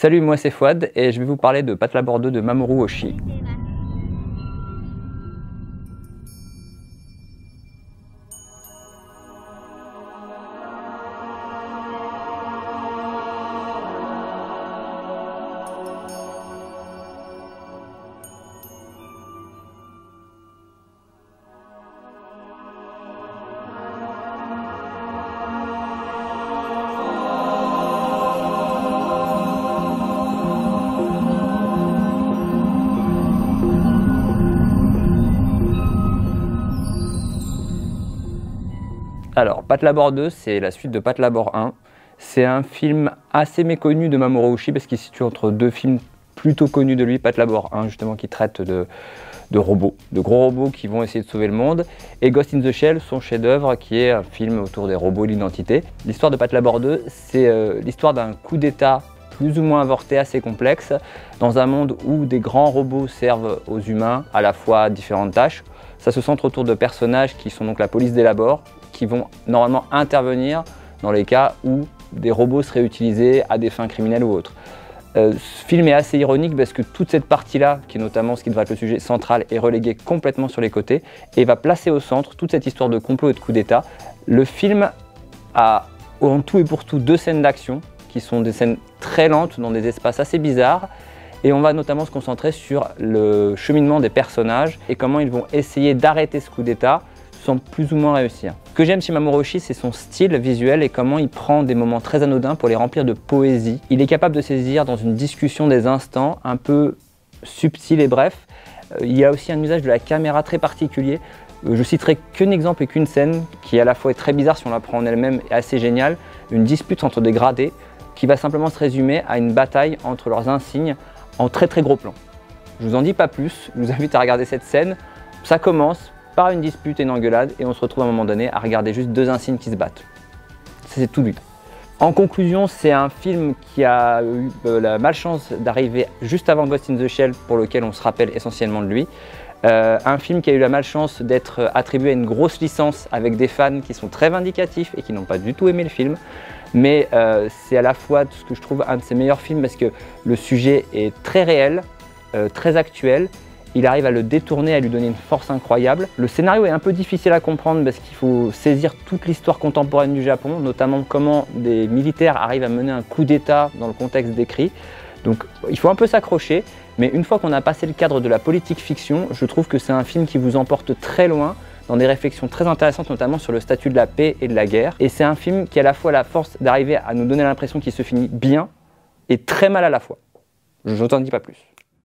Salut, moi c'est Fouad et je vais vous parler de Patlabor 2 de Mamoru Oshii. Alors, Patlabor 2, c'est la suite de Patlabor 1. C'est un film assez méconnu de Mamoru Oshii parce qu'il se situe entre deux films plutôt connus de lui, Patlabor 1 justement qui traite de robots, de gros robots qui vont essayer de sauver le monde, et Ghost in the Shell, son chef-d'œuvre qui est un film autour des robots et de l'identité. L'histoire de Patlabor 2, c'est l'histoire d'un coup d'état plus ou moins avorté, assez complexe, dans un monde où des grands robots servent aux humains à la fois à différentes tâches. Ça se centre autour de personnages qui sont donc la police des labors, qui vont normalement intervenir dans les cas où des robots seraient utilisés à des fins criminelles ou autres. Ce film est assez ironique parce que toute cette partie-là, qui est notamment ce qui devrait être le sujet central, est reléguée complètement sur les côtés et va placer au centre toute cette histoire de complot et de coup d'état. Le film a en tout et pour tout deux scènes d'action qui sont des scènes très lentes dans des espaces assez bizarres, et on va notamment se concentrer sur le cheminement des personnages et comment ils vont essayer d'arrêter ce coup d'état sans plus ou moins réussir. Ce que j'aime chez Mamoru Oshii, c'est son style visuel et comment il prend des moments très anodins pour les remplir de poésie. Il est capable de saisir dans une discussion des instants un peu subtil et bref. Il y a aussi un usage de la caméra très particulier. Je citerai qu'un exemple et qu'une scène qui à la fois est très bizarre si on la prend en elle-même et assez géniale. Une dispute entre des gradés qui va simplement se résumer à une bataille entre leurs insignes en très gros plan. Je vous en dis pas plus, je vous invite à regarder cette scène. Ça commence par une dispute et une engueulade et on se retrouve à un moment donné à regarder juste deux insignes qui se battent. C'est tout but. En conclusion, c'est un film qui a eu la malchance d'arriver juste avant Ghost in the Shell, pour lequel on se rappelle essentiellement de lui. Un film qui a eu la malchance d'être attribué à une grosse licence avec des fans qui sont très vindicatifs et qui n'ont pas du tout aimé le film. Mais c'est à la fois ce que je trouve un de ses meilleurs films parce que le sujet est très réel, très actuel. Il arrive à le détourner, à lui donner une force incroyable. Le scénario est un peu difficile à comprendre parce qu'il faut saisir toute l'histoire contemporaine du Japon, notamment comment des militaires arrivent à mener un coup d'état dans le contexte décrit. Donc il faut un peu s'accrocher, mais une fois qu'on a passé le cadre de la politique fiction, je trouve que c'est un film qui vous emporte très loin dans des réflexions très intéressantes, notamment sur le statut de la paix et de la guerre. Et c'est un film qui a à la fois la force d'arriver à nous donner l'impression qu'il se finit bien et très mal à la fois. Je t'en dis pas plus.